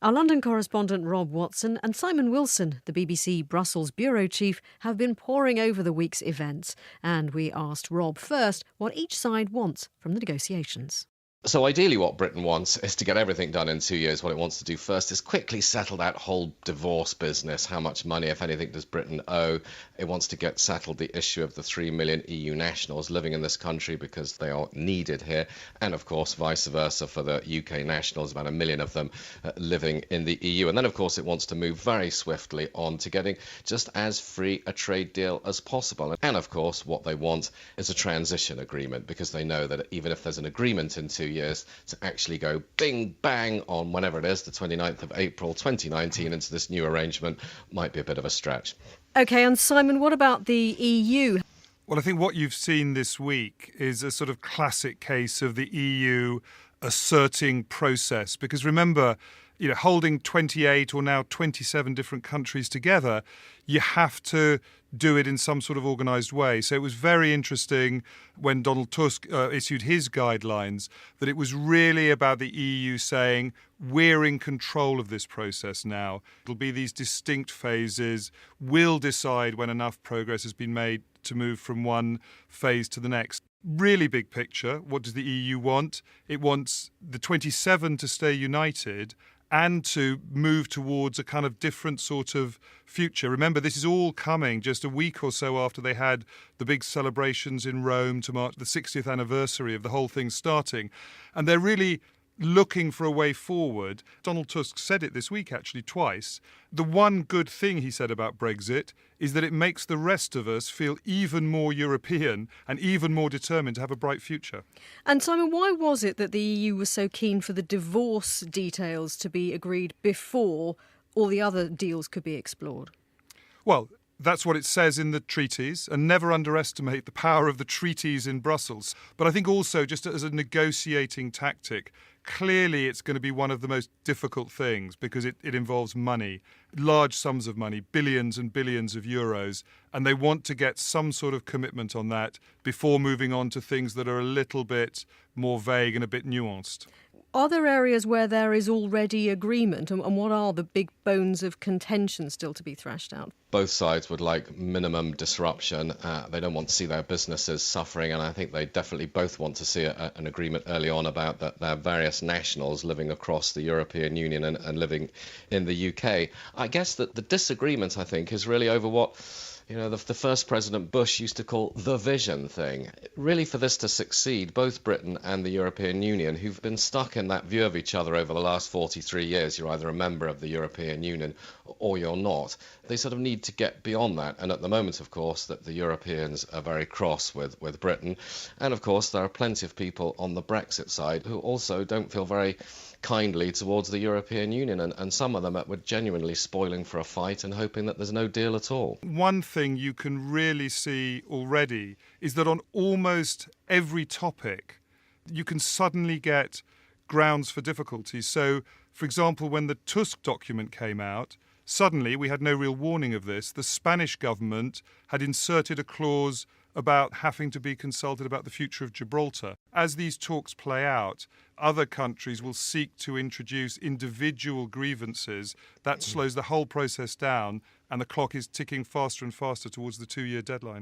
Our London correspondent Rob Watson and Simon Wilson, the BBC Brussels bureau chief, have been poring over the week's events. And we asked Rob first what each side wants from the negotiations. So ideally what Britain wants is to get everything done in 2 years. What it wants to do first is quickly settle that whole divorce business. How much money, if anything, does Britain owe? It wants to get settled the issue of the 3 million EU nationals living in this country because they are needed here. And of course, vice versa for the UK nationals, about 1 million of them living in the EU. And then, of course, it wants to move very swiftly on to getting just as free a trade deal as possible. And of course, what they want is a transition agreement because they know that even if there's an agreement in 2 years, to actually go bing bang on whenever it is, the 29th of April 2019, into this new arrangement might be a bit of a stretch. OK, and Simon, what about the EU? Well, I think what you've seen this week is a sort of classic case of the EU asserting process. Because remember, holding 28 or now 27 different countries together, you have to do it in some sort of organised way. So it was very interesting when Donald Tusk issued his guidelines that it was really about the EU saying, we're in control of this process now. It'll be these distinct phases. We'll decide when enough progress has been made to move from one phase to the next. Really big picture. What does the EU want? It wants the 27 to stay united and to move towards a kind of different sort of future. Remember, this is all coming just a week or so after they had the big celebrations in Rome to mark the 60th anniversary of the whole thing starting. And they're really looking for a way forward. Donald Tusk said it this week, actually, twice. The one good thing he said about Brexit is that it makes the rest of us feel even more European and even more determined to have a bright future. And Simon, why was it that the EU was so keen for the divorce details to be agreed before all the other deals could be explored? Well, that's what it says in the treaties, and never underestimate the power of the treaties in Brussels. But I think also, just as a negotiating tactic, clearly it's going to be one of the most difficult things because it involves money, large sums of money, billions and billions of euros, and they want to get some sort of commitment on that before moving on to things that are a little bit more vague and a bit nuanced. Are there areas where there is already agreement, and what are the big bones of contention still to be thrashed out? Both sides would like minimum disruption. They don't want to see their businesses suffering, and I think they definitely both want to see an agreement early on about their various nationals living across the European Union and living in the UK. I guess that the disagreement, I think, is really over what the first President Bush used to call the vision thing. Really, for this to succeed, both Britain and the European Union, who've been stuck in that view of each other over the last 43 years, you're either a member of the European Union or you're not, they sort of need to get beyond that. And at the moment, of course, that the Europeans are very cross with Britain. And of course, there are plenty of people on the Brexit side who also don't feel very kindly towards the European Union, and some of them were genuinely spoiling for a fight and hoping that there's no deal at all. One thing you can really see already is that on almost every topic, you can suddenly get grounds for difficulty. So, for example, when the Tusk document came out, suddenly, we had no real warning of this, the Spanish government had inserted a clause about having to be consulted about the future of Gibraltar. As these talks play out, other countries will seek to introduce individual grievances. That slows the whole process down, and the clock is ticking faster and faster towards the 2-year deadline.